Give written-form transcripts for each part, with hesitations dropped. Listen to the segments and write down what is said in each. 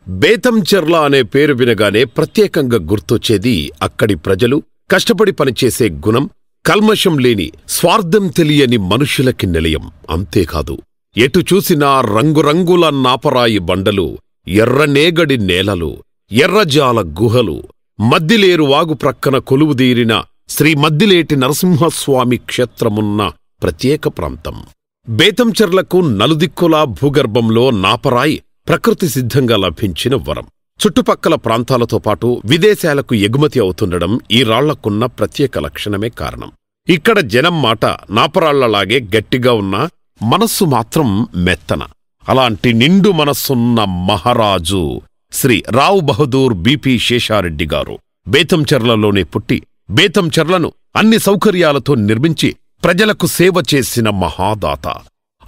బేతంచెర్ల అనే పేరు వినగానే ప్రత్యేకంగా గుర్తొచ్చేది అక్కడి ప్రజలు కష్టపడి పనిచేసే గుణం, కల్మషం లేని స్వార్థం తెలియని మనుషులకి నిలయం. అంతేకాదు, ఎటు చూసినా రంగురంగుల నాపరాయి బండలు, ఎర్రనేగడి నేలలు, ఎర్రజాల గుహలు, మద్దిలేరు వాగు ప్రక్కన కొలువుదీరిన శ్రీ మద్దిలేటి నరసింహస్వామి క్షేత్రమున్న ప్రత్యేక ప్రాంతం. బేతంచెర్లకు నలుదిక్కులా భూగర్భంలో నాపరాయి ప్రకృతి సిద్ధంగా లభించిన వరం. చుట్టుపక్కల ప్రాంతాలతో పాటు విదేశాలకు ఎగుమతి అవుతుండడం ఈ రాళ్లకున్న ప్రత్యేక లక్షణమే కారణం. ఇక్కడ జనం మాట నాపరాళ్లలాగే గట్టిగా ఉన్న మనస్సు మాత్రం మెత్తన. అలాంటి నిండు మనస్సున్న మహారాజు శ్రీ రావ్ బహదూర్ బిపి శేషారెడ్డి గారు బేతంచెర్లలోనే పుట్టి బేతంచెర్లను అన్ని సౌకర్యాలతో నిర్మించి ప్రజలకు సేవ చేసిన మహాదాత.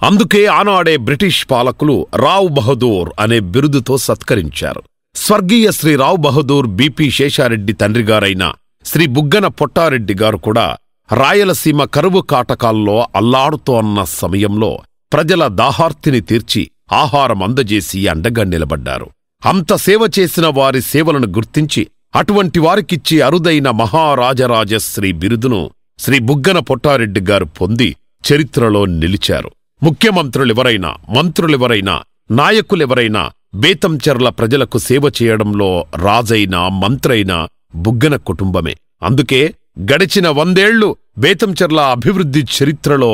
అందుకే ఆనాడే బ్రిటిష్ పాలకులు రావ్ బహదూర్ అనే బిరుదుతో సత్కరించారు. స్వర్గీయ శ్రీ రావ్ బహదూర్ బిపి శేషారెడ్డి తండ్రిగారైన శ్రీ బుగ్గన పొట్టారెడ్డి గారు కూడా రాయలసీమ కరువు కాటకాల్లో అల్లాడుతోన్న సమయంలో ప్రజల దాహార్తిని తీర్చి ఆహారం అందజేసి అండగా నిలబడ్డారు. అంత సేవ చేసిన వారి సేవలను గుర్తించి అటువంటి వారికిచ్చి అరుదైన మహారాజరాజశ్రీ బిరుదును శ్రీ బుగ్గన పొట్టారెడ్డి గారు పొంది చరిత్రలో నిలిచారు. ముఖ్యమంత్రులెవరైనా, మంత్రులెవరైనా, నాయకులెవరైనా బేతంచెర్ల ప్రజలకు సేవ చేయడంలో రాజైనా మంత్రైనా బుగ్గన కుటుంబమే. అందుకే గడిచిన 100 ఏళ్లు బేతంచెర్ల అభివృద్ధి చరిత్రలో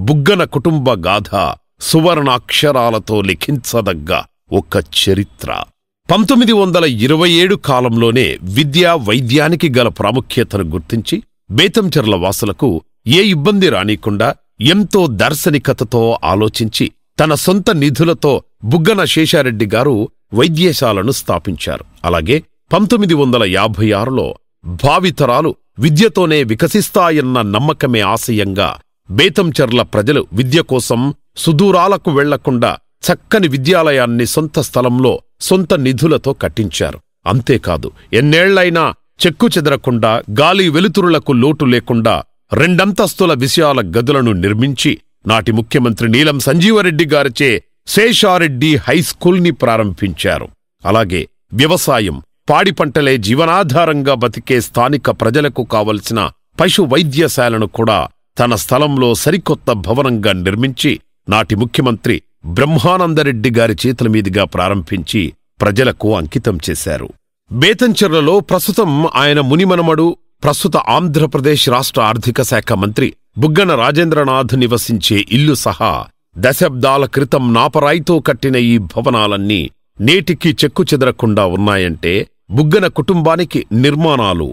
బుగ్గన కుటుంబ గాథ సువర్ణాక్షరాలతో లిఖించదగ్గ ఒక చరిత్ర. 1927 కాలంలోనే విద్యా వైద్యానికి గల ప్రాముఖ్యతను గుర్తించి బేతంచెర్ల వాసులకు ఏ ఇబ్బంది రానీకుండా ఎంతో దార్శనికతతో ఆలోచించి తన సొంత నిధులతో బుగ్గన శేషారెడ్డి గారు వైద్యశాలను స్థాపించారు. అలాగే 1956లో భావితరాలు విద్యతోనే వికసిస్తాయన్న నమ్మకమే ఆశయంగా బేతంచెర్ల ప్రజలు విద్య కోసం సుదూరాలకు వెళ్లకుండా చక్కని విద్యాలయాన్ని సొంత స్థలంలో సొంత నిధులతో కట్టించారు. అంతేకాదు, ఎన్నేళ్లైనా చెక్కు చెదరకుండా గాలి వెలుతురులకు లోటు లేకుండా 2 అంతస్తుల విశాల గదులను నిర్మించి నాటి ముఖ్యమంత్రి నీలం సంజీవరెడ్డి గారిచే శేషారెడ్డి హైస్కూల్ని ప్రారంభించారు. అలాగే వ్యవసాయం, పాడి పంటలే జీవనాధారంగా బతికే స్థానిక ప్రజలకు కావలసిన పశు వైద్యశాలను కూడా తన స్థలంలో సరికొత్త భవనంగా నిర్మించి నాటి ముఖ్యమంత్రి బ్రహ్మానందరెడ్డి గారి చేతుల మీదుగా ప్రారంభించి ప్రజలకు అంకితం చేశారు. బేతంచెర్లలో ప్రస్తుతం ఆయన మునిమనమడు, ప్రస్తుత ఆంధ్రప్రదేశ్ రాష్ట్ర ఆర్థిక శాఖ మంత్రి బుగ్గన రాజేంద్రనాథ్ నివసించే ఇల్లు సహా దశాబ్దాల క్రితం నాపరాయితో కట్టిన ఈ భవనాలన్నీ నేటికి చెక్కుచెదరకుండా ఉన్నాయంటే బుగ్గన కుటుంబానికి నిర్మాణాలు,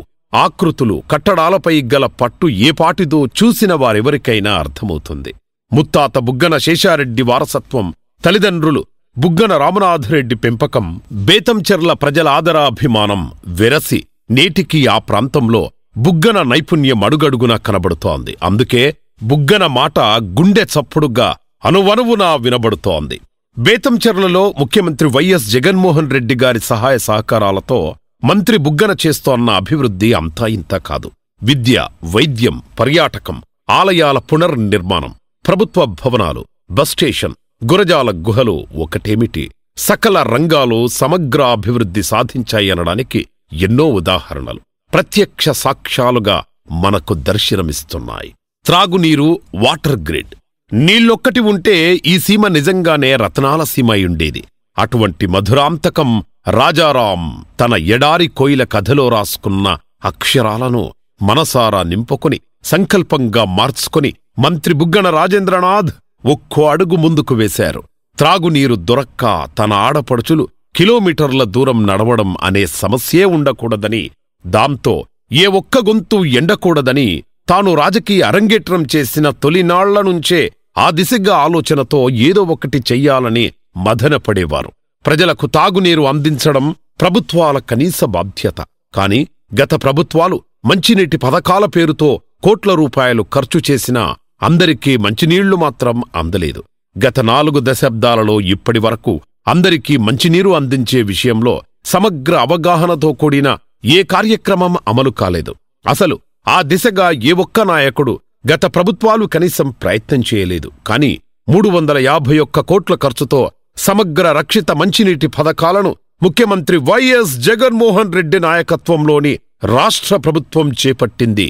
ఆకృతులు, కట్టడాలపై గల పట్టు ఏపాటిదో చూసిన వారెవరికైనా అర్థమవుతుంది. ముత్తాత బుగ్గన శేషారెడ్డి వారసత్వం, తల్లిదండ్రులు బుగ్గన రామనాథరెడ్డి పెంపకం, బేతంచెర్ల ప్రజల ఆదరాభిమానం వెరసి నేటికి ఆ ప్రాంతంలో బుగ్గన నైపుణ్యం అడుగడుగునా కనబడుతోంది. అందుకే బుగ్గన మాట గుండె చప్పుడుగా అనువనువునా వినబడుతోంది. బేతంచెర్లలో ముఖ్యమంత్రి వైఎస్ జగన్మోహన్ రెడ్డి గారి సహాయ సహకారాలతో మంత్రి బుగ్గన చేస్తోన్న అభివృద్ధి అంతా ఇంతా కాదు. విద్య, వైద్యం, పర్యాటకం, ఆలయాల పునర్నిర్మాణం, ప్రభుత్వ భవనాలు, బస్ స్టేషన్, గురజాల గుహలు ఒకటేమిటి, సకల రంగాలు సమగ్ర అభివృద్ధి సాధించాయనడానికి ఎన్నో ఉదాహరణలు ప్రత్యక్ష సాక్ష్యాలుగా మనకు దర్శనమిస్తున్నాయి. త్రాగునీరు, వాటర్ గ్రిడ్, నీళ్ళొక్కటి ఉంటే ఈ సీమ నిజంగానే రత్నాల సీమ అయుండేది. అటువంటి మధురాంతకం రాజారాం తన ఎడారి కోయిల కథలో రాసుకున్న అక్షరాలను మనసారా నింపుకొని సంకల్పంగా మార్చుకొని మంత్రి బుగ్గన రాజేంద్రనాథ్ ఒక్కో అడుగు ముందుకు వేశారు. త్రాగునీరు దొరక్క తన ఆడపడుచులు కిలోమీటర్ల దూరం నడవడం అనే సమస్యే ఉండకూడదని, దాంతో ఏ ఒక్క గొంతు ఎండకూడదని తాను రాజకీయ అరంగేట్రం చేసిన తొలినాళ్ల నుంచే ఆ దిశగా ఆలోచనతో ఏదో ఒకటి చెయ్యాలని మదనపడేవారు. ప్రజలకు తాగునీరు అందించడం ప్రభుత్వాల కనీస బాధ్యత. కాని గత ప్రభుత్వాలు మంచినీటి పథకాల పేరుతో కోట్ల రూపాయలు ఖర్చు చేసినా అందరికీ మంచినీళ్లు మాత్రం అందలేదు. గత 4 దశాబ్దాలలో ఇప్పటి వరకు అందరికీ మంచినీరు అందించే విషయంలో సమగ్ర అవగాహనతో కూడిన ఏ కార్యక్రమం అమలు కాలేదు. అసలు ఆ దిశగా ఏ ఒక్క నాయకుడు గత ప్రభుత్వాలు కనీసం ప్రయత్నం చేయలేదు. కాని 351 కోట్ల ఖర్చుతో సమగ్ర రక్షిత మంచినీటి పథకాలను ముఖ్యమంత్రి వైఎస్ జగన్మోహన్ రెడ్డి నాయకత్వంలోని రాష్ట్ర ప్రభుత్వం చేపట్టింది.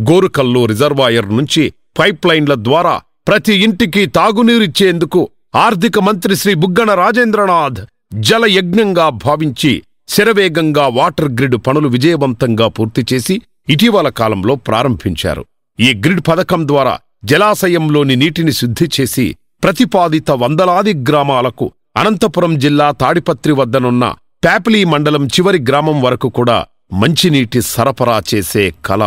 గోరుకల్లు రిజర్వాయర్ నుంచి పైప్లైన్ల ద్వారా ప్రతి ఇంటికి తాగునీరిచ్చేందుకు ఆర్థిక మంత్రి శ్రీ బుగ్గన రాజేంద్రనాథ్ జలయజ్ఞంగా భావించి శరవేగంగా వాటర్ గ్రిడ్ పనులు విజయవంతంగా పూర్తిచేసి ఇటీవల కాలంలో ప్రారంభించారు. ఈ గ్రిడ్ పథకం ద్వారా జలాశయంలోని నీటిని శుద్ధి చేసి ప్రతిపాదిత వందలాది గ్రామాలకు అనంతపురం జిల్లా తాడిపత్రి వద్దనున్న ప్యాపిలీ మండలం చివరి గ్రామం వరకు కూడా మంచినీటి సరఫరా చేసే కల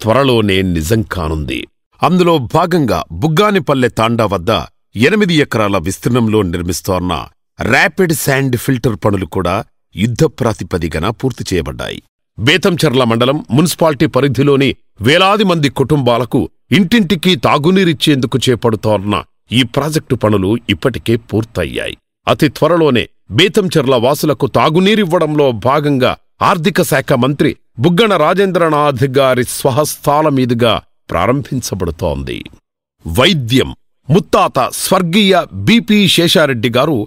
త్వరలోనే నిజం కానుంది. అందులో భాగంగా బుగ్గానిపల్లె తాండా వద్ద 8 ఎకరాల విస్తీర్ణంలో నిర్మిస్తోన్న ర్యాపిడ్ శాండ్ ఫిల్టర్ పనులు కూడా యుద్ధ ప్రాతిపదికన పూర్తి చేయబడ్డాయి. బేతంచెర్ల మండలం మున్సిపాలిటీ పరిధిలోని వేలాది మంది కుటుంబాలకు ఇంటింటికి తాగునీరిచ్చేందుకు చేపడుతోన్న ఈ ప్రాజెక్టు పనులు ఇప్పటికే పూర్తయ్యాయి. అతి త్వరలోనే బేతంచెర్ల వాసులకు తాగునీరివ్వడంలో భాగంగా ఆర్థిక శాఖ మంత్రి బుగ్గన రాజేంద్రనాథ్ గారి స్వహస్తాల మీదుగా ప్రారంభించబడుతోంది. వైద్యం. ముత్తాత స్వర్గీయ బిపి శేషారెడ్డి గారు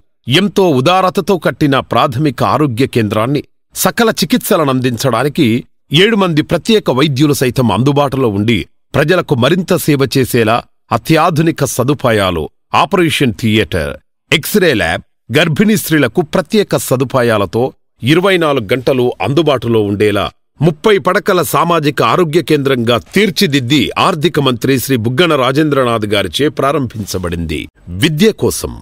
ఎంతో ఉదారతతో కట్టిన ప్రాథమిక ఆరోగ్య కేంద్రాన్ని సకల చికిత్సలనందించడానికి 7 మంది ప్రత్యేక వైద్యులు సైతం అందుబాటులో ఉండి ప్రజలకు మరింత సేవ చేసేలా అత్యాధునిక సదుపాయాలు, ఆపరేషన్ థియేటర్, ఎక్స్రే ల్యాబ్, గర్భిణీ స్త్రీలకు ప్రత్యేక సదుపాయాలతో 24 గంటలు అందుబాటులో ఉండేలా 30 పడకల సామాజిక ఆరోగ్య కేంద్రంగా తీర్చిదిద్ది ఆర్థిక మంత్రి శ్రీ బుగ్గన రాజేంద్రనాథ్ గారిచే ప్రారంభించబడింది. విద్య కోసం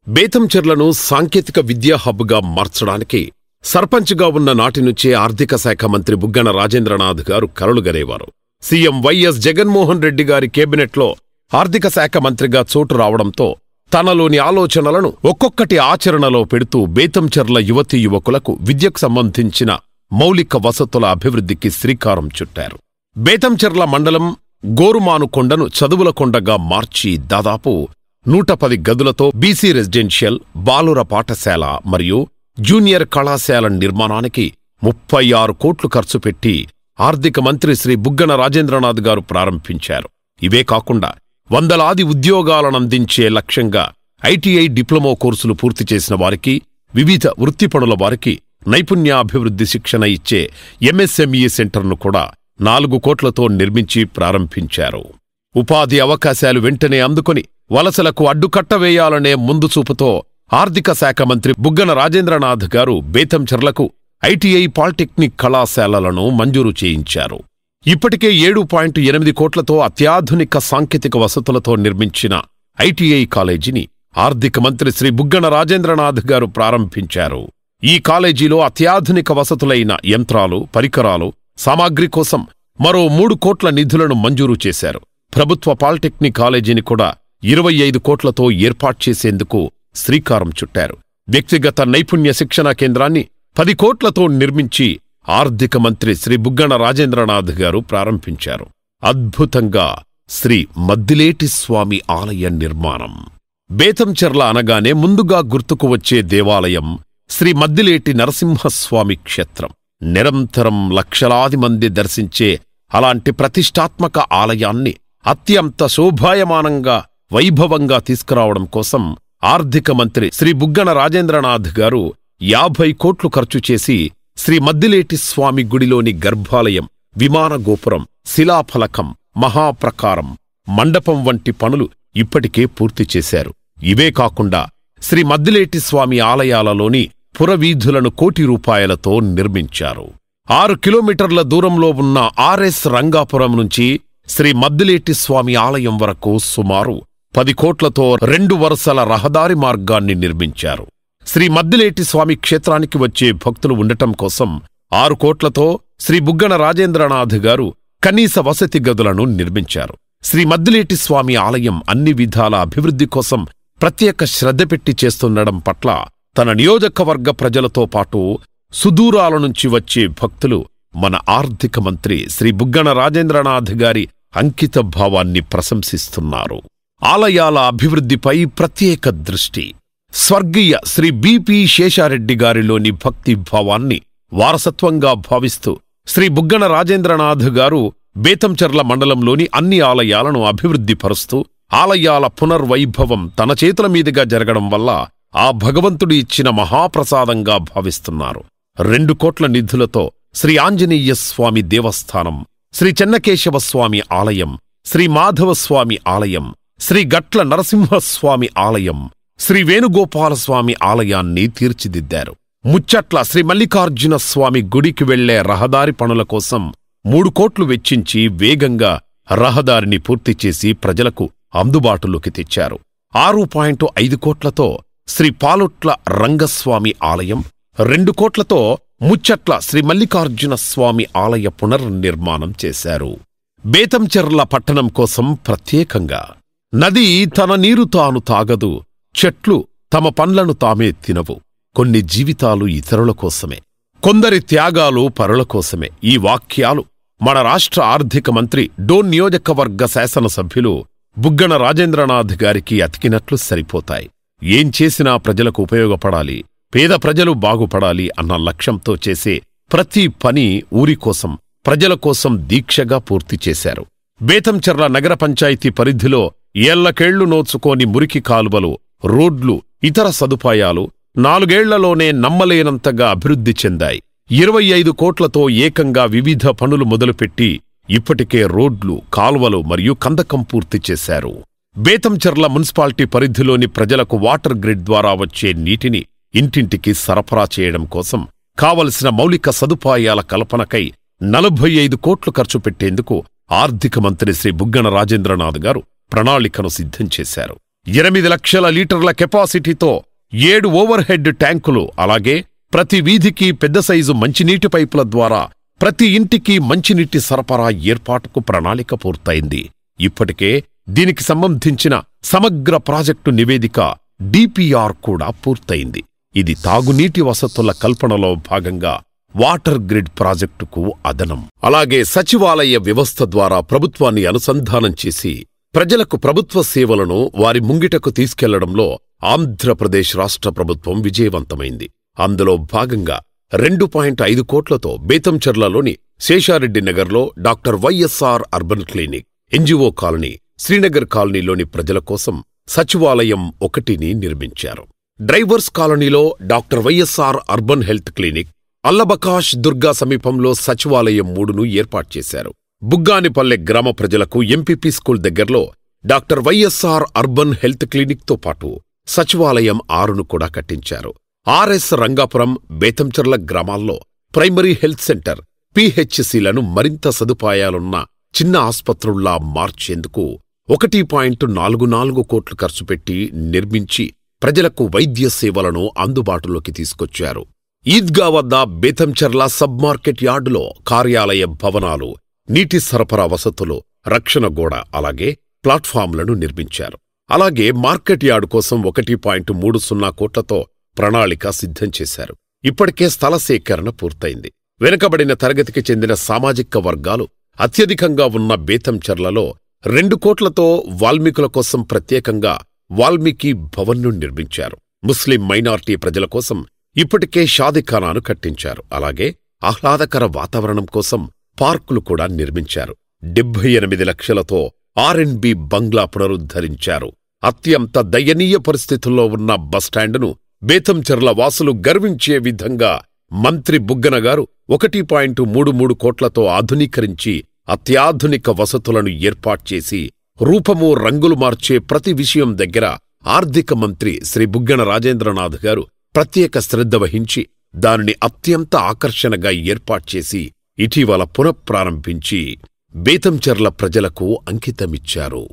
బేతంచెర్లను సాంకేతిక విద్యా హబ్గా మార్చడానికి సర్పంచ్గా ఉన్న నాటి నుంచే ఆర్థిక శాఖ మంత్రి బుగ్గన రాజేంద్రనాథ్ గారు కలలుగనేవారు. సీఎం వైఎస్ జగన్మోహన్ రెడ్డి గారి కేబినెట్లో ఆర్థిక శాఖ మంత్రిగా చోటు రావడంతో తనలోని ఆలోచనలను ఒక్కొక్కటి ఆచరణలో పెడుతూ బేతంచెర్ల యువతీ యువకులకు విద్యకు సంబంధించిన మౌలిక వసతుల అభివృద్ధికి శ్రీకారం చుట్టారు. బేతంచెర్ల మండలం గోరుమానుకొండను చదువుల కొండగా మార్చి దాదాపు 110 గదులతో బీసీ రెసిడెన్షియల్, బాలుర పాఠశాల మరియు జూనియర్ కళాశాల నిర్మాణానికి 36 కోట్లు ఖర్చు పెట్టి ఆర్థిక మంత్రి శ్రీ బుగ్గన రాజేంద్రనాథ్ గారు ప్రారంభించారు. ఇవే కాకుండా వందలాది ఉద్యోగాలనందించే లక్ష్యంగా ఐటీఐ డిప్లొమా కోర్సులు పూర్తి చేసిన వారికి, వివిధ వృత్తి పనుల వారికి నైపుణ్యాభివృద్ధి శిక్షణ ఇచ్చే ఎంఎస్ఎంఈ సెంటర్ను కూడా 4 కోట్లతో నిర్మించి ప్రారంభించారు. ఉపాధి అవకాశాలు వెంటనే అందుకొని వలసలకు అడ్డుకట్ట వేయాలనే ముందు చూపుతో ఆర్థిక శాఖ మంత్రి బుగ్గన రాజేంద్రనాథ్ గారు బేతంచెర్లకు ఐటీఐ పాలిటెక్నిక్ కళాశాలలను మంజూరు చేయించారు. ఇప్పటికే 7.8 కోట్లతో అత్యాధునిక సాంకేతిక వసతులతో నిర్మించిన ఐటీఐ కాలేజీని ఆర్థిక మంత్రి శ్రీ బుగ్గన రాజేంద్రనాథ్ గారు ప్రారంభించారు. ఈ కాలేజీలో అత్యాధునిక వసతులైన యంత్రాలు, పరికరాలు, సామాగ్రి కోసం మరో 3 కోట్ల నిధులను మంజూరు చేశారు. ప్రభుత్వ పాలిటెక్నిక్ కాలేజీని కూడా 25 కోట్లతో ఏర్పాటు చేసేందుకు శ్రీకారం చుట్టారు. వ్యక్తిగత నైపుణ్య శిక్షణా కేంద్రాన్ని 10 కోట్లతో నిర్మించి ఆర్థిక మంత్రి శ్రీ బుగ్గన రాజేంద్రనాథ్ గారు ప్రారంభించారు. అద్భుతంగా శ్రీ మద్దిలేటి స్వామి ఆలయ నిర్మాణం. బేతంచెర్ల అనగానే ముందుగా గుర్తుకు వచ్చే దేవాలయం శ్రీ మద్దిలేటి నరసింహస్వామి క్షేత్రం. నిరంతరం లక్షలాది మంది దర్శించే అలాంటి ప్రతిష్టాత్మక ఆలయాన్ని అత్యంత శోభాయమానంగా, వైభవంగా తీసుకురావడం కోసం ఆర్థిక మంత్రి శ్రీ బుగ్గన రాజేంద్రనాథ్ గారు 50 కోట్లు ఖర్చు చేసి శ్రీ మద్దిలేటి స్వామి గుడిలోని గర్భాలయం, విమాన గోపురం, శిలాఫలకం, మహాప్రకారం, మండపం వంటి పనులు ఇప్పటికే పూర్తి చేశారు. ఇవే కాకుండా శ్రీ మద్దిలేటి స్వామి ఆలయాలలోని పురవీధులను 1 కోటి రూపాయలతో నిర్మించారు. 6 కిలోమీటర్ల దూరంలో ఉన్న ఆర్ఎస్ రంగాపురం నుంచి శ్రీ మద్దిలేటి స్వామి ఆలయం వరకు సుమారు 10 కోట్లతో 2 వరుసల రహదారి మార్గాన్ని నిర్మించారు. శ్రీ మద్దిలేటి స్వామి క్షేత్రానికి వచ్చే భక్తులు ఉండటం కోసం 6 కోట్లతో శ్రీ బుగ్గన రాజేంద్రనాథ్ గారు కనీస వసతి గదులను నిర్మించారు. శ్రీ మద్దిలేటి స్వామి ఆలయం అన్ని విధాల అభివృద్ధి కోసం ప్రత్యేక శ్రద్ధ పెట్టి చేస్తుండడం పట్ల తన నియోజకవర్గ ప్రజలతో పాటు సుదూరాల నుంచి వచ్చే భక్తులు మన ఆర్థిక మంత్రి శ్రీ బుగ్గన రాజేంద్రనాథ్ గారి అంకిత భావాన్ని ప్రశంసిస్తున్నారు. ఆలయాల అభివృద్ధిపై ప్రత్యేక దృష్టి. స్వర్గీయ శ్రీ బిపి శేషారెడ్డి గారిలోని భక్తి భావాన్ని వారసత్వంగా భావిస్తూ శ్రీ బుగ్గన రాజేంద్రనాథ్ గారు బేతంచెర్ల మండలంలోని అన్ని ఆలయాలను అభివృద్ధిపరుస్తూ ఆలయాల పునర్వైభవం తన చేతుల మీదుగా జరగడం వల్ల ఆ భగవంతుడు ఇచ్చిన మహాప్రసాదంగా భావిస్తున్నారు. 2 కోట్ల నిధులతో శ్రీ ఆంజనేయ స్వామి దేవస్థానం, శ్రీ చెన్నకేశవస్వామి ఆలయం, శ్రీ మాధవస్వామి ఆలయం, శ్రీ గట్ల నరసింహస్వామి ఆలయం, శ్రీ వేణుగోపాలస్వామి ఆలయాన్ని తీర్చిదిద్దారు. ముచ్చట్ల శ్రీ మల్లికార్జున స్వామి గుడికి వెళ్లే రహదారి పనుల కోసం 3 కోట్లు వెచ్చించి వేగంగా రహదారిని పూర్తి చేసి ప్రజలకు అందుబాటులోకి తెచ్చారు. 6.5 కోట్లతో శ్రీ పాలొట్ల రంగస్వామి ఆలయం, 2 కోట్లతో ముచ్చట్ల శ్రీ మల్లికార్జున స్వామి ఆలయ పునర్నిర్మాణం చేశారు. బేతంచెర్ల పట్టణం కోసం ప్రత్యేకంగా నది తన నీరు తాను తాగదు, చెట్లు తమ పండ్లను తామే తినవు, కొన్ని జీవితాలు ఇతరుల కోసమే, కొందరి త్యాగాలు పరుల కోసమే. ఈ వాక్యాలు మన రాష్ట్ర ఆర్థిక మంత్రి డోన్ నియోజకవర్గ శాసనసభ్యులు బుగ్గన రాజేంద్రనాథ్ గారికి అతికినట్లు సరిపోతాయి. ఏం చేసినా ప్రజలకు ఉపయోగపడాలి, పేద ప్రజలు బాగుపడాలి అన్న లక్ష్యంతో చేసే ప్రతి పని ఊరి కోసం, ప్రజల కోసం దీక్షగా పూర్తి చేశారు. బేతంచెర్ల నగర పంచాయతీ పరిధిలో ఏళ్లకేళ్లు నోచుకోని మురికి కాలువలు, రోడ్లు, ఇతర సదుపాయాలు 4 ఏళ్లలోనే నమ్మలేనంతగా అభివృద్ధి చెందాయి. 25 కోట్లతో ఏకంగా వివిధ పనులు మొదలుపెట్టి ఇప్పటికే రోడ్లు, కాలువలు మరియు కందకం పూర్తి చేశారు. బేతంచెర్ల మున్సిపాలిటీ పరిధిలోని ప్రజలకు వాటర్ గ్రిడ్ ద్వారా వచ్చే నీటిని ఇంటింటికి సరఫరా చేయడం కోసం కావలసిన మౌలిక సదుపాయాల కల్పనకై 45 కోట్లు ఖర్చు పెట్టేందుకు ఆర్థిక మంత్రి శ్రీ బుగ్గన రాజేంద్రనాథ్ గారు ప్రణాళికను సిద్ధం చేశారు. 8 లక్షల లీటర్ల కెపాసిటీతో 7 ఓవర్ హెడ్ ట్యాంకులు, అలాగే ప్రతి వీధికి పెద్ద సైజు మంచినీటి పైపుల ద్వారా ప్రతి ఇంటికి మంచినీటి సరఫరా ఏర్పాటుకు ప్రణాళిక పూర్తయింది. ఇప్పటికే దీనికి సంబంధించిన సమగ్ర ప్రాజెక్టు నివేదిక డిపిఆర్ కూడా పూర్తయింది. ఇది తాగునీటి వసతుల కల్పనలో భాగంగా వాటర్ గ్రిడ్ ప్రాజెక్టుకు అదనం. అలాగే సచివాలయ వ్యవస్థ ద్వారా ప్రభుత్వాన్ని అనుసంధానం చేసి ప్రజలకు ప్రభుత్వ సేవలను వారి ముంగిటకు తీసుకెళ్లడంలో ఆంధ్రప్రదేశ్ రాష్ట్ర ప్రభుత్వం విజయవంతమైంది. అందులో భాగంగా 2.5 కోట్లతో బేతంచెర్లలోని శేషారెడ్డి నగర్లో doctor YSR urban clinic, NGO colony, Srinagar కాలనీలోని ప్రజల కోసం సచివాలయం 1ని నిర్మించారు. డ్రైవర్స్ కాలనీలో doctor YSR urban health clinic, Allabakash Durga సమీపంలో సచివాలయం 3ను ఏర్పాటు చేశారు. బుగ్గానిపల్లె గ్రామ ప్రజలకు ఎంపీపీ స్కూల్ దగ్గర్లో డాక్టర్ వైఎస్ఆర్ అర్బన్ హెల్త్ క్లినిక్తో పాటు సచివాలయం 6ను కూడా కట్టించారు. ఆర్ఎస్ రంగాపురం, బేతంచెర్ల గ్రామాల్లో ప్రైమరీ హెల్త్ సెంటర్, పిహెచ్సిలను మరింత సదుపాయాలున్న చిన్న ఆస్పత్రుల్లా మార్చేందుకు 1.44 కోట్లు ఖర్చు పెట్టి నిర్మించి ప్రజలకు వైద్య సేవలను అందుబాటులోకి తీసుకొచ్చారు. ఈద్గా వద్ద బేతంచెర్ల సబ్ మార్కెట్ యార్డులో కార్యాలయ భవనాలు, నీటి సరఫరా వసతులు, రక్షణ గోడ, అలాగే ప్లాట్ఫామ్లను నిర్మించారు. అలాగే మార్కెట్ యార్డు కోసం 1.30 కోట్లతో ప్రణాళిక సిద్ధం చేశారు. ఇప్పటికే స్థల సేకరణ పూర్తయింది. వెనుకబడిన తరగతికి చెందిన సామాజిక వర్గాలు అత్యధికంగా ఉన్న బేతంచెర్లలో 2 కోట్లతో వాల్మీకుల కోసం ప్రత్యేకంగా వాల్మీకి భవన్ను నిర్మించారు. ముస్లిం మైనార్టీ ప్రజల కోసం ఇప్పటికే షాదీఖానాను కట్టించారు. అలాగే ఆహ్లాదకర వాతావరణం కోసం పార్కులు కూడా నిర్మించారు. 78 లక్షలతో ఆర్ఎండ్బి బంగ్లా పునరుద్ధరించారు. అత్యంత దయనీయ పరిస్థితుల్లో ఉన్న బస్టాండును బేతంచెర్ల వాసులు గర్వించే విధంగా మంత్రి బుగ్గన గారు 1.33 కోట్లతో ఆధునీకరించి అత్యాధునిక వసతులను ఏర్పాటు చేసి రూపము రంగులు మార్చే ప్రతి విషయం దగ్గర ఆర్థిక మంత్రి శ్రీ బుగ్గన రాజేంద్రనాథ్ గారు ప్రత్యేక శ్రద్ధ వహించి దానిని అత్యంత ఆకర్షణగా ఏర్పాటు చేసి ఇటీవల పునఃప్రారంభించి బేతంచెర్ల ప్రజలకు అంకితమిచ్చారు.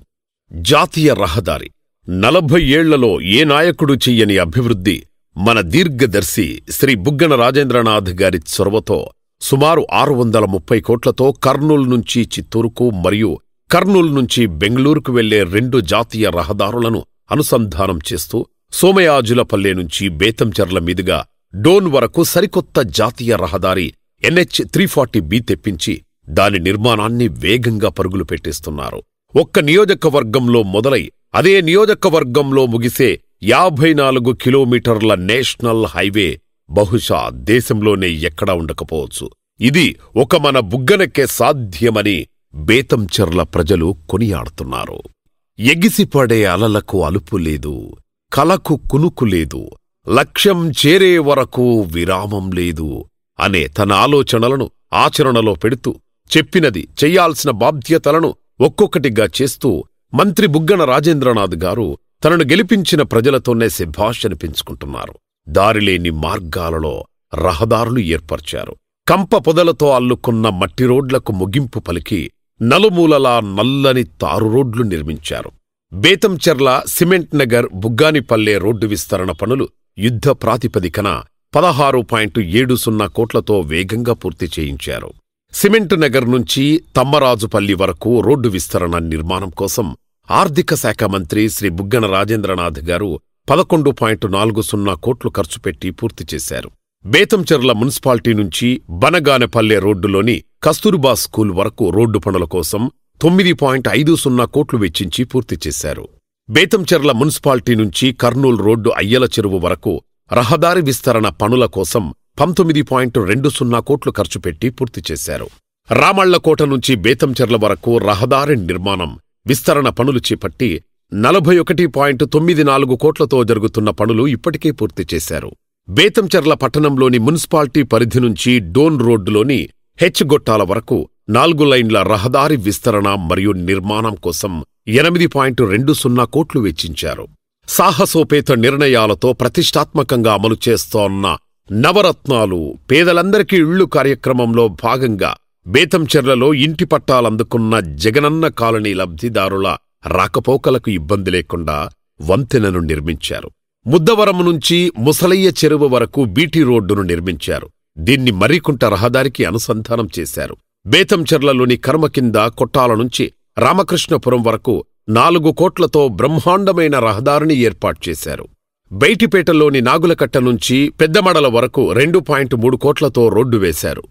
జాతీయ రహదారి 40 ఏళ్లలో ఏ నాయకుడు చెయ్యని అభివృద్ధి మన దీర్ఘదర్శి శ్రీ బుగ్గన రాజేంద్రనాథ్ గారి చొరవతో సుమారు 630 కోట్లతో కర్నూలు నుంచి చిత్తూరుకు మరియు కర్నూలు నుంచి బెంగళూరుకు వెళ్లే 2 జాతీయ రహదారులను అనుసంధానం చేస్తూ సోమయాజులపల్లె నుంచి బేతంచెర్ల మీదుగా డోన్ వరకు సరికొత్త జాతీయ రహదారి NH 340B తెప్పించి దాని నిర్మాణాన్ని వేగంగా పరుగులు పెట్టిస్తున్నారు. ఒక్క నియోజకవర్గంలో మొదలై అదే నియోజకవర్గంలో ముగిసే 54 కిలోమీటర్ల నేషనల్ హైవే బహుశా దేశంలోనే ఎక్కడా ఉండకపోవచ్చు. ఇది ఒక మన బుగ్గనకే సాధ్యమని బేతంచెర్ల ప్రజలు కొనియాడుతున్నారు. ఎగిసిపడే అలలకు అలుపు లేదు, కలకు కునుకు లేదు, లక్ష్యం చేరే వరకు విరామం లేదు అనే తన ఆలోచనలను ఆచరణలో పెడుతూ చెప్పినది చెయ్యాల్సిన బాధ్యతలను ఒక్కొక్కటిగా చేస్తూ మంత్రి బుగ్గన రాజేంద్రనాథ్ గారు తనను గెలిపించిన ప్రజలతోనే శభాష్ అనిపించుకుంటున్నారు. దారిలేని మార్గాలలో రహదారులు ఏర్పర్చారు. కంప పొదలతో అల్లుకున్న మట్టి రోడ్లకు ముగింపు పలికి నలుమూలలా నల్లని తారు రోడ్లు నిర్మించారు. బేతంచెర్ల, సిమెంట్ నగర్, బుగ్గానిపల్లె రోడ్డు విస్తరణ పనులు యుద్ధ ప్రాతిపదికన 16.70 కోట్లతో వేగంగా పూర్తి చేయించారు. సిమెంట్ నగర్ నుంచి తమ్మరాజుపల్లి వరకు రోడ్డు విస్తరణ నిర్మాణం కోసం ఆర్థిక శాఖ మంత్రి శ్రీ బుగ్గన రాజేంద్రనాథ్ గారు 11.40 కోట్లు ఖర్చుపెట్టి పూర్తి చేశారు. బేతంచెర్ల మున్సిపాలిటీ నుంచి బనగానపల్లె రోడ్డులోని కస్తూర్బా స్కూల్ వరకు రోడ్డు పనుల కోసం 9.50 కోట్లు వెచ్చించి పూర్తి చేశారు. బేతంచెర్ల మున్సిపాలిటీ నుంచి కర్నూలు రోడ్డు అయ్యల చెరువు వరకు రహదారి విస్తరణ పనుల కోసం 19.20 కోట్లు ఖర్చుపెట్టి పూర్తి చేశారు. రామళ్లకోట నుంచి బేతంచెర్ల వరకు రహదారి నిర్మాణం, విస్తరణ పనులు చేపట్టి 41.94 కోట్లతో జరుగుతున్న పనులు ఇప్పటికే పూర్తి చేశారు. బేతంచెర్ల పట్టణంలోని మున్సిపాలిటీ పరిధి నుంచి డోన్ రోడ్డులోని హెచ్గొట్టాల వరకు 4 లైన్ల రహదారి విస్తరణ మరియు నిర్మాణం కోసం 8.20 కోట్లు వెచ్చించారు. సాహసోపేత నిర్ణయాలతో ప్రతిష్టాత్మకంగా అమలు చేస్తోన్న నవరత్నాలు పేదలందరికీ ఇళ్లు కార్యక్రమంలో భాగంగా బేతంచెర్లలో ఇంటి పట్టాలందుకున్న జగనన్న కాలనీ లబ్ధిదారుల రాకపోకలకు ఇబ్బంది లేకుండా వంతెనను నిర్మించారు. ముద్దవరం నుంచి ముసలయ్య చెరువు వరకు బీటీ రోడ్డును నిర్మించారు. దీన్ని మర్రికుంట రహదారికి అనుసంధానం చేశారు. బేతంచెర్లలోని కర్మ కింద కొట్టాల నుంచి రామకృష్ణపురం వరకు 4 కోట్లతో బ్రహ్మాండమైన రహదారిని ఏర్పాటు చేశారు. బైటిపేటలోని నాగులకట్ట నుంచి పెద్దమడల వరకు 2.3 కోట్లతో రోడ్డు వేశారు.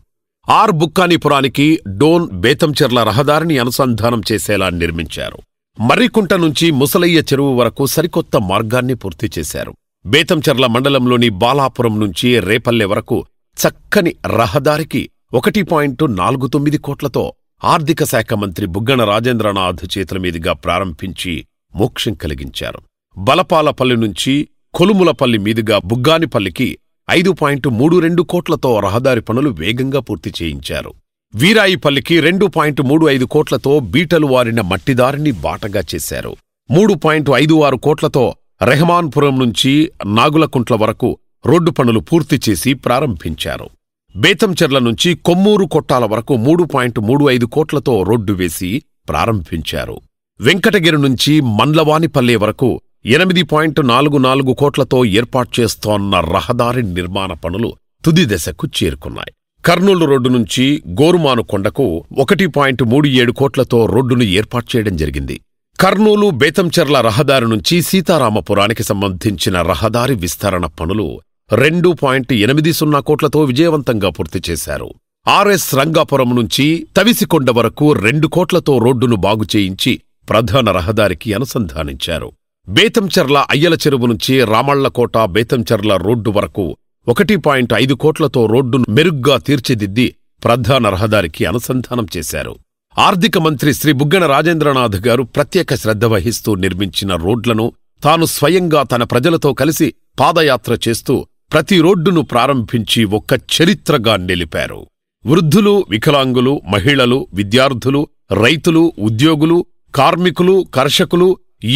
బుక్కానిపురానికి డోన్ బేతంచెర్ల రహదారిని అనుసంధానం చేసేలా నిర్మించారు. మర్రికుంట నుంచి ముసలయ్య చెరువు వరకు సరికొత్త మార్గాన్ని పూర్తి చేశారు. బేతంచెర్ల మండలంలోని బాలాపురం నుంచి రేపల్లె వరకు చక్కని రహదారికి 1.49 కోట్లతో ఆర్థిక శాఖ మంత్రి బుగ్గన రాజేంద్రనాథ్ చేతుల మీదుగా ప్రారంభించి మోక్షం కలిగించారు. బలపాలపల్లి నుంచి కొలుములపల్లి మీదుగా బుగ్గానిపల్లికి 5.32 కోట్లతో రహదారి పనులు వేగంగా పూర్తి చేయించారు. వీరాయిపల్లికి 2.35 కోట్లతో బీటలు వారిన మట్టిదారిని బాటగా చేశారు. 3.56 కోట్లతో రెహమాన్పురం నుంచి నాగులకుంట్ల వరకు రోడ్డు పనులు పూర్తి చేసి ప్రారంభించారు. బేతంచెర్ల నుంచి కొమ్మూరు కొట్టాల వరకు 3.35 కోట్లతో రోడ్డు వేసి ప్రారంభించారు. వెంకటగిరి నుంచి మండ్లవానిపల్లె వరకు 8.44 కోట్లతో ఏర్పాటు చేస్తోన్న రహదారి నిర్మాణ పనులు తుది దశకు చేరుకున్నాయి. కర్నూలు రోడ్డు నుంచి గోరుమానుకొండకు 1.37 కోట్లతో రోడ్డును ఏర్పాటు చేయడం జరిగింది. కర్నూలు బేతంచెర్ల రహదారి నుంచి సీతారామపురానికి సంబంధించిన రహదారి విస్తరణ పనులు 2.80 కోట్లతో విజయవంతంగా పూర్తి చేశారు. ఆర్ఎస్ రంగాపురం నుంచి తవిసికొండ వరకు 2 కోట్లతో రోడ్డును బాగుచేయించి ప్రధాన రహదారికి అనుసంధానించారు. బేతంచెర్ల అయ్యల చెరువు నుంచి రామళ్లకోట బేతంచెర్ల రోడ్డు వరకు 1.5 కోట్లతో రోడ్డును మెరుగ్గా తీర్చిదిద్ది ప్రధాన రహదారికి అనుసంధానం చేశారు. ఆర్థిక మంత్రి శ్రీ బుగ్గన రాజేంద్రనాథ్ గారు ప్రత్యేక శ్రద్ధ వహిస్తూ నిర్మించిన రోడ్లను తాను స్వయంగా తన ప్రజలతో కలిసి పాదయాత్ర చేస్తూ ప్రతి రోడ్డును ప్రారంభించి ఒక్క చరిత్రగా నిలిపారు. వృద్ధులు, వికలాంగులు, మహిళలు, విద్యార్థులు, రైతులు, ఉద్యోగులు, కార్మికులు, కర్షకులు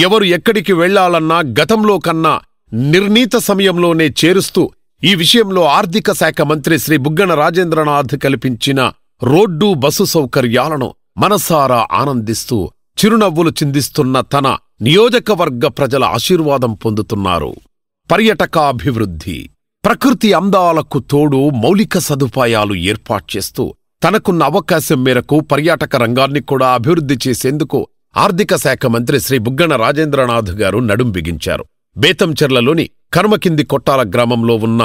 ఎవరు ఎక్కడికి వెళ్లాలన్నా గతంలో కన్నా నిర్ణీత సమయంలోనే చేరుస్తూ ఈ విషయంలో ఆర్థిక శాఖ మంత్రి శ్రీ బుగ్గన రాజేంద్రనాథ్ కల్పించిన రోడ్డు, బస్సు సౌకర్యాలను మనసారా ఆనందిస్తూ చిరునవ్వులు చిందిస్తున్న తన నియోజకవర్గ ప్రజల ఆశీర్వాదం పొందుతున్నారు. పర్యటకాభివృద్ధి, ప్రకృతి అందాలకు తోడు మౌలిక సదుపాయాలు ఏర్పాటు చేస్తూ తనకున్న అవకాశం మేరకు పర్యాటక రంగాన్ని కూడా అభివృద్ధి చేసేందుకు ఆర్థిక శాఖ మంత్రి శ్రీ బుగ్గన రాజేంద్రనాథ్ గారు నడుం బిగించారు. బేతంచెర్లలోని కర్మకింది కొట్టాల గ్రామంలో ఉన్న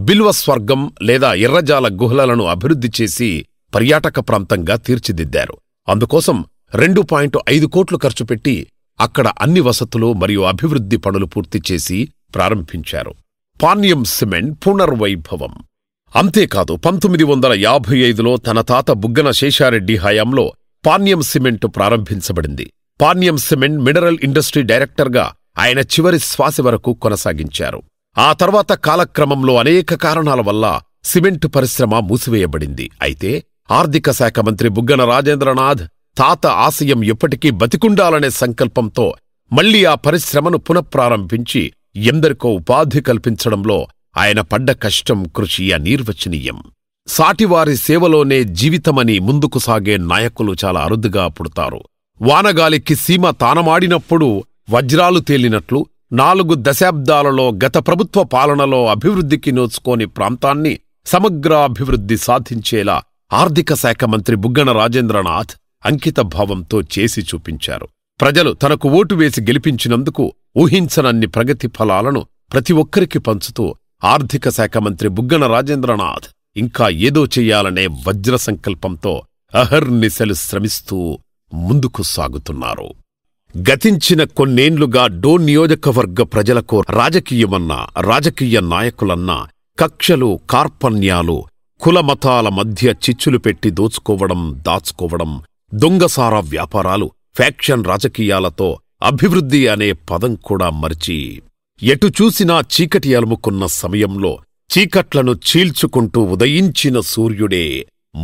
బిల్వస్వర్గం లేదా ఎర్రజాల గుహలను అభివృద్ధి చేసి పర్యాటక ప్రాంతంగా తీర్చిదిద్దారు. అందుకోసం 2.5 కోట్లు ఖర్చుపెట్టి అక్కడ అన్ని వసతులు మరియు అభివృద్ధి పనులు పూర్తి చేసి ప్రారంభించారు. పాణ్యం సిమెంట్ పునర్వైభవం. అంతేకాదు 1955లో తన తాత బుగ్గన శేషారెడ్డి హయాంలో పాణ్యం సిమెంట్ ప్రారంభించబడింది. పాణ్యం సిమెంట్ మినరల్ ఇండస్ట్రీ డైరెక్టర్గా ఆయన చివరి శ్వాస వరకు కొనసాగించారు. ఆ తర్వాత కాలక్రమంలో అనేక కారణాల వల్ల సిమెంటు పరిశ్రమ మూసివేయబడింది. అయితే ఆర్థిక శాఖ మంత్రి బుగ్గన రాజేంద్రనాథ్ తాత ఆశయం ఎప్పటికీ బతికుండాలనే సంకల్పంతో మళ్లీ ఆ పరిశ్రమను పునఃప్రారంభించి ఎందరికో ఉపాధి కల్పించడంలో ఆయన పడ్డ కష్టం, కృషి అనిర్వచనీయం. సాటివారి సేవలోనే జీవితమని ముందుకు సాగే నాయకులు చాలా అరుదుగా పుడతారు. వానగాలికి సీమ తానమాడినప్పుడు వజ్రాలు తేలినట్లు 4 దశాబ్దాలలో గత ప్రభుత్వ పాలనలో అభివృద్ధికి నోచుకోని ప్రాంతాన్ని సమగ్రాభివృద్ధి సాధించేలా ఆర్థిక శాఖ మంత్రి బుగ్గన రాజేంద్రనాథ్ అంకిత భావంతో చేసి చూపించారు. ప్రజలు తనకు ఓటు వేసి గెలిపించినందుకు ఊహించనన్ని ప్రగతి ఫలాలను ప్రతి ఒక్కరికి పంచుతూ ఆర్థిక శాఖ మంత్రి బుగ్గన రాజేంద్రనాథ్ ఇంకా ఏదో చెయ్యాలనే వజ్ర సంకల్పంతో అహర్నిశలు శ్రమిస్తూ ముందుకు సాగుతున్నారు. గతించిన కొన్నేండ్లుగా డోన్ నియోజకవర్గ ప్రజలకు రాజకీయమన్నా, రాజకీయ నాయకులన్నా కక్షలు, కార్పణ్యాలు, కులమతాల మధ్య చిచ్చులు పెట్టి దోచుకోవడం, దాచుకోవడం, దొంగసారా వ్యాపారాలు, ఫ్యాక్షన్ రాజకీయాలతో అభివృద్ధి అనే పదం కూడా మరిచి ఎటు చూసినా చీకటి అలుముకున్న సమయంలో చీకట్లను చీల్చుకుంటూ ఉదయించిన సూర్యుడే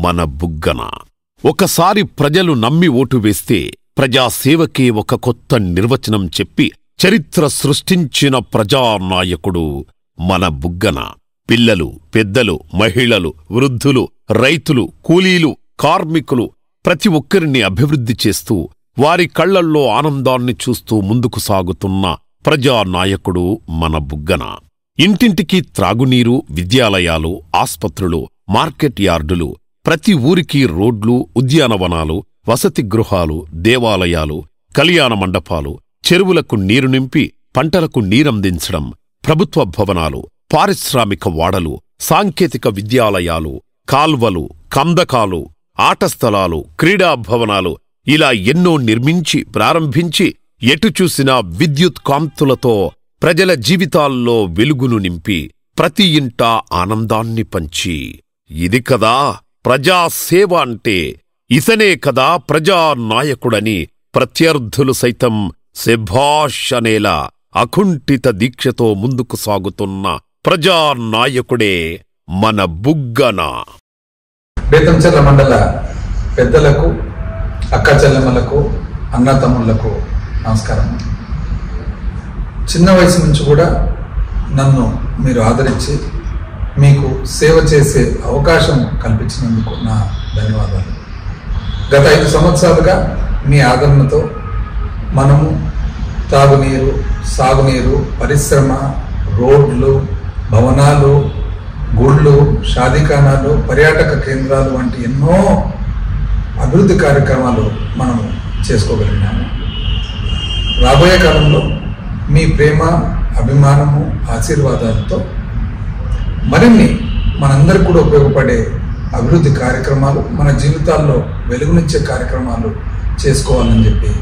మన బుగ్గన. ఒకసారి ప్రజలు నమ్మి ఓటు వేస్తే ప్రజాసేవకే ఒక కొత్త నిర్వచనం చెప్పి చరిత్ర సృష్టించిన ప్రజానాయకుడు మన బుగ్గన. పిల్లలు, పెద్దలు, మహిళలు, వృద్ధులు, రైతులు, కూలీలు, కార్మికులు ప్రతి ఒక్కరిని అభివృద్ధి చేస్తూ వారి కళ్లల్లో ఆనందాన్ని చూస్తూ ముందుకు సాగుతున్న ప్రజానాయకుడు మన బుగ్గన. ఇంటింటికి త్రాగునీరు, విద్యాలయాలు, ఆస్పత్రులు, మార్కెట్ యార్డులు, ప్రతి ఊరికి రోడ్లు, ఉద్యానవనాలు, వసతి గృహాలు, దేవాలయాలు, కళ్యాణ మండపాలు, చెరువులకు నీరు నింపి పంటలకు నీరందించడం, ప్రభుత్వ భవనాలు, పారిశ్రామిక వాడలు, సాంకేతిక విద్యాలయాలు, కాల్వలు, కందకాలు, ఆట స్థలాలు, క్రీడా భవనాలు ఇలా ఎన్నో నిర్మించి ప్రారంభించి ఎటు చూసినా విద్యుత్ కాంతులతో ప్రజల జీవితాల్లో వెలుగును నింపి ప్రతి ఇంటా ఆనందాన్ని పంచి ఇది కదా ప్రజాసేవ అంటే, ఇతనే కదా ప్రజానాయకుడని ప్రత్యర్థులు సైతం శభాష్ అనేలా అకుంఠిత దీక్షతో ముందుకు సాగుతున్న ప్రజానాయకుడే మన బుగ్గన. బేతంచెర్ల మండల పెద్దలకు, అక్క చెల్లెమ్మలకు, అన్నతమ్ముళ్లకు నమస్కారం. చిన్న వయసు నుంచి కూడా నన్ను మీరు ఆదరించి మీకు సేవ చేసే అవకాశం కల్పించినందుకు నా ధన్యవాదాలు. గత 5 సంవత్సరాలుగా మీ ఆదరణతో మనము తాగునీరు, సాగునీరు, పరిశ్రమ, రోడ్లు, భవనాలు, గుళ్ళు, షాదీఖానాలు, పర్యాటక కేంద్రాలు వంటి ఎన్నో అభివృద్ధి కార్యక్రమాలు మనము చేసుకోగలిగినాము. రాబోయే కాలంలో మీ ప్రేమ, అభిమానము, ఆశీర్వాదాలతో మరిన్ని మనందరికీ కూడా ఉపయోగపడే అభివృద్ధి కార్యక్రమాలు, మన జీవితాల్లో వెలుగునిచ్చే కార్యక్రమాలు చేసుకోవాలని చెప్పి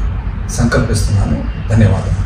సంకల్పిస్తున్నాను. ధన్యవాదాలు.